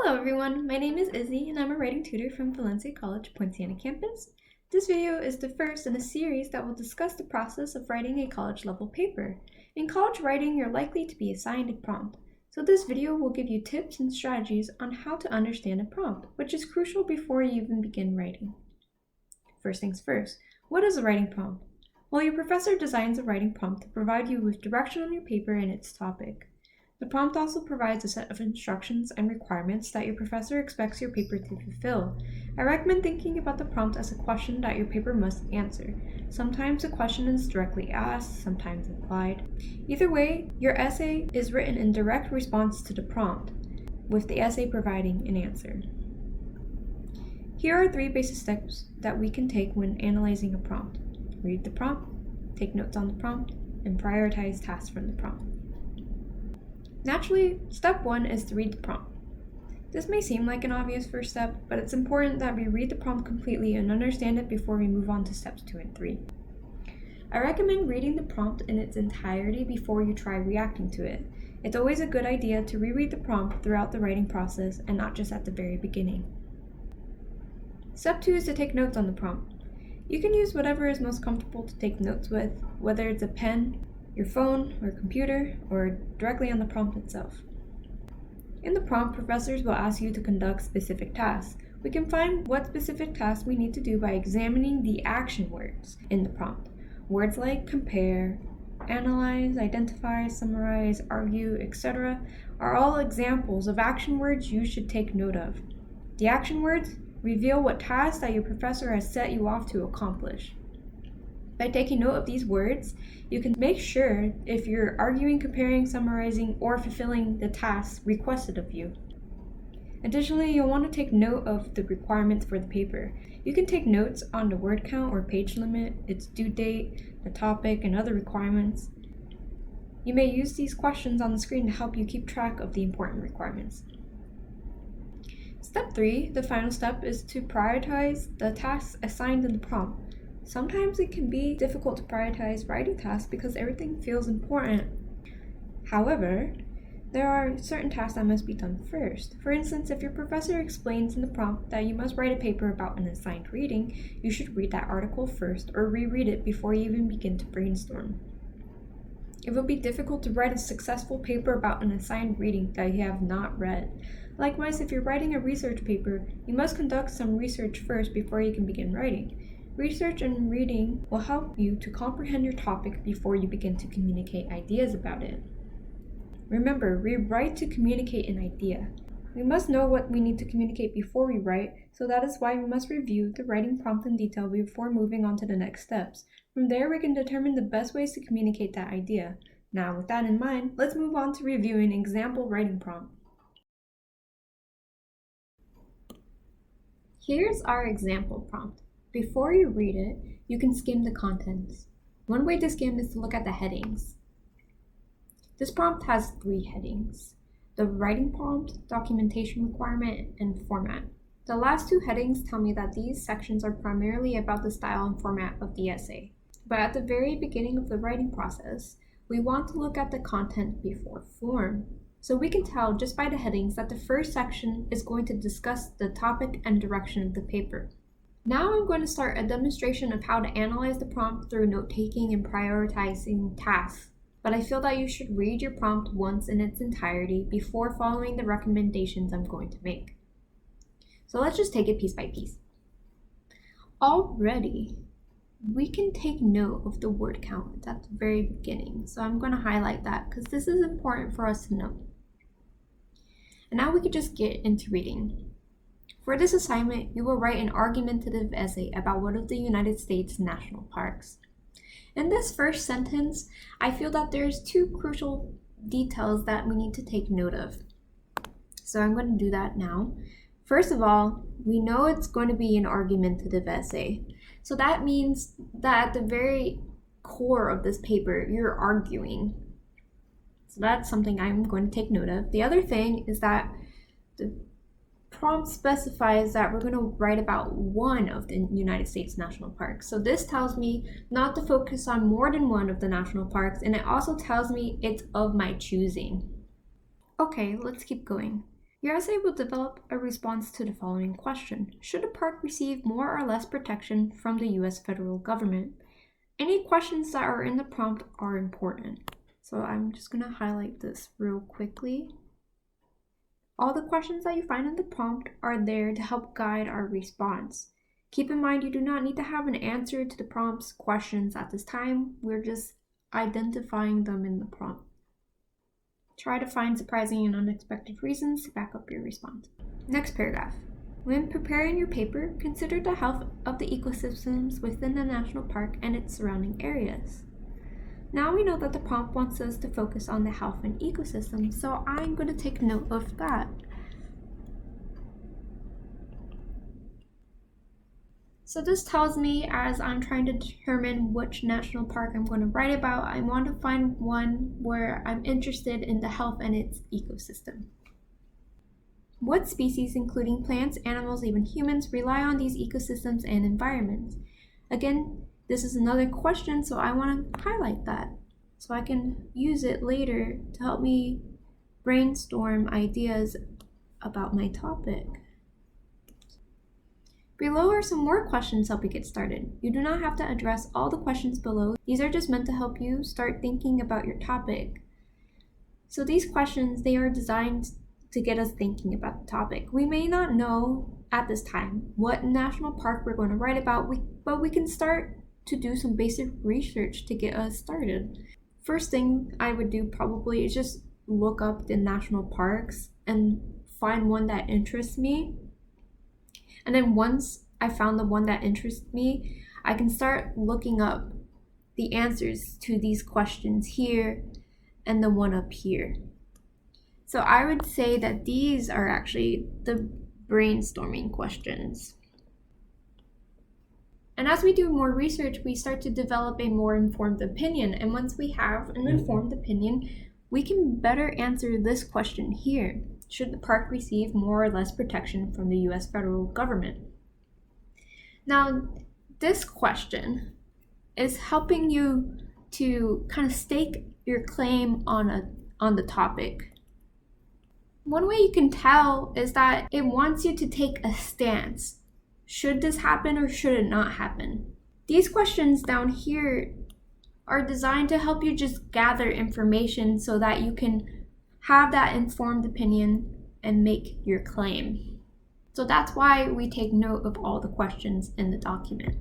Hello everyone, my name is Izzy and I'm a writing tutor from Valencia College, Poinciana campus. This video is the first in a series that will discuss the process of writing a college-level paper. In college writing, you're likely to be assigned a prompt, so this video will give you tips and strategies on how to understand a prompt, which is crucial before you even begin writing. First things first, what is a writing prompt? Well, your professor designs a writing prompt to provide you with direction on your paper and its topic. The prompt also provides a set of instructions and requirements that your professor expects your paper to fulfill. I recommend thinking about the prompt as a question that your paper must answer. Sometimes the question is directly asked, sometimes implied. Either way, your essay is written in direct response to the prompt, with the essay providing an answer. Here are 3 basic steps that we can take when analyzing a prompt. Read the prompt, take notes on the prompt, and prioritize tasks from the prompt. Naturally, step 1 is to read the prompt. This may seem like an obvious first step, but it's important that we read the prompt completely and understand it before we move on to steps 2 and 3. I recommend reading the prompt in its entirety before you try reacting to it. It's always a good idea to reread the prompt throughout the writing process and not just at the very beginning. Step 2 is to take notes on the prompt. You can use whatever is most comfortable to take notes with, whether it's a pen, your phone or computer, or directly on the prompt itself. In the prompt, professors will ask you to conduct specific tasks. We can find what specific tasks we need to do by examining the action words in the prompt. Words like compare, analyze, identify, summarize, argue, etc. are all examples of action words you should take note of. The action words reveal what task that your professor has set you off to accomplish. By taking note of these words, you can make sure if you're arguing, comparing, summarizing, or fulfilling the tasks requested of you. Additionally, you'll want to take note of the requirements for the paper. You can take notes on the word count or page limit, its due date, the topic, and other requirements. You may use these questions on the screen to help you keep track of the important requirements. Step 3, the final step, is to prioritize the tasks assigned in the prompt. Sometimes it can be difficult to prioritize writing tasks because everything feels important. However, there are certain tasks that must be done first. For instance, if your professor explains in the prompt that you must write a paper about an assigned reading, you should read that article first or reread it before you even begin to brainstorm. It will be difficult to write a successful paper about an assigned reading that you have not read. Likewise, if you're writing a research paper, you must conduct some research first before you can begin writing. Research and reading will help you to comprehend your topic before you begin to communicate ideas about it. Remember, we write to communicate an idea. We must know what we need to communicate before we write, so that is why we must review the writing prompt in detail before moving on to the next steps. From there, we can determine the best ways to communicate that idea. Now, with that in mind, let's move on to reviewing an example writing prompt. Here's our example prompt. Before you read it, you can skim the contents. One way to skim is to look at the headings. This prompt has 3 headings: the writing prompt, documentation requirement, and format. The last 2 headings tell me that these sections are primarily about the style and format of the essay. But at the very beginning of the writing process, we want to look at the content before form. So we can tell just by the headings that the first section is going to discuss the topic and direction of the paper. Now I'm going to start a demonstration of how to analyze the prompt through note-taking and prioritizing tasks, but I feel that you should read your prompt once in its entirety before following the recommendations I'm going to make. So let's just take it piece by piece. Already, we can take note of the word count at the very beginning, so I'm going to highlight that because this is important for us to know. And now we could just get into reading. For this assignment, you will write an argumentative essay about one of the United States national parks. In this first sentence, I feel that there's 2 crucial details that we need to take note of. So I'm going to do that now. First of all, we know it's going to be an argumentative essay. So that means that at the very core of this paper, you're arguing. So that's something I'm going to take note of. The other thing is that the prompt specifies that we're going to write about one of the United States national parks. So this tells me not to focus on more than one of the national parks, and it also tells me it's of my choosing. Okay, let's keep going. Your essay will develop a response to the following question. Should a park receive more or less protection from the US federal government? Any questions that are in the prompt are important. So I'm just going to highlight this real quickly. All the questions that you find in the prompt are there to help guide our response. Keep in mind you do not need to have an answer to the prompt's questions at this time. We're just identifying them in the prompt. Try to find surprising and unexpected reasons to back up your response. Next paragraph. When preparing your paper, consider the health of the ecosystems within the national park and its surrounding areas. Now we know that the prompt wants us to focus on the health and ecosystem, so I'm going to take note of that. So this tells me, as I'm trying to determine which national park I'm going to write about, I want to find one where I'm interested in the health and its ecosystem. What species, including plants, animals, even humans, rely on these ecosystems and environments? Again, this is another question, so I want to highlight that so I can use it later to help me brainstorm ideas about my topic. Below are some more questions to help you get started. You do not have to address all the questions below. These are just meant to help you start thinking about your topic. So these questions, they are designed to get us thinking about the topic. We may not know at this time what national park we're going to write about, but we can start to do some basic research to get us started. First thing I would do probably is just look up the national parks and find one that interests me. And then once I found the one that interests me, I can start looking up the answers to these questions here and the one up here. So I would say that these are actually the brainstorming questions. And as we do more research, we start to develop a more informed opinion. And once we have an informed opinion, we can better answer this question here. Should the park receive more or less protection from the US federal government? Now, this question is helping you to kind of stake your claim on the topic. One way you can tell is that it wants you to take a stance. Should this happen or should it not happen? These questions down here are designed to help you just gather information so that you can have that informed opinion and make your claim. So that's why we take note of all the questions in the document.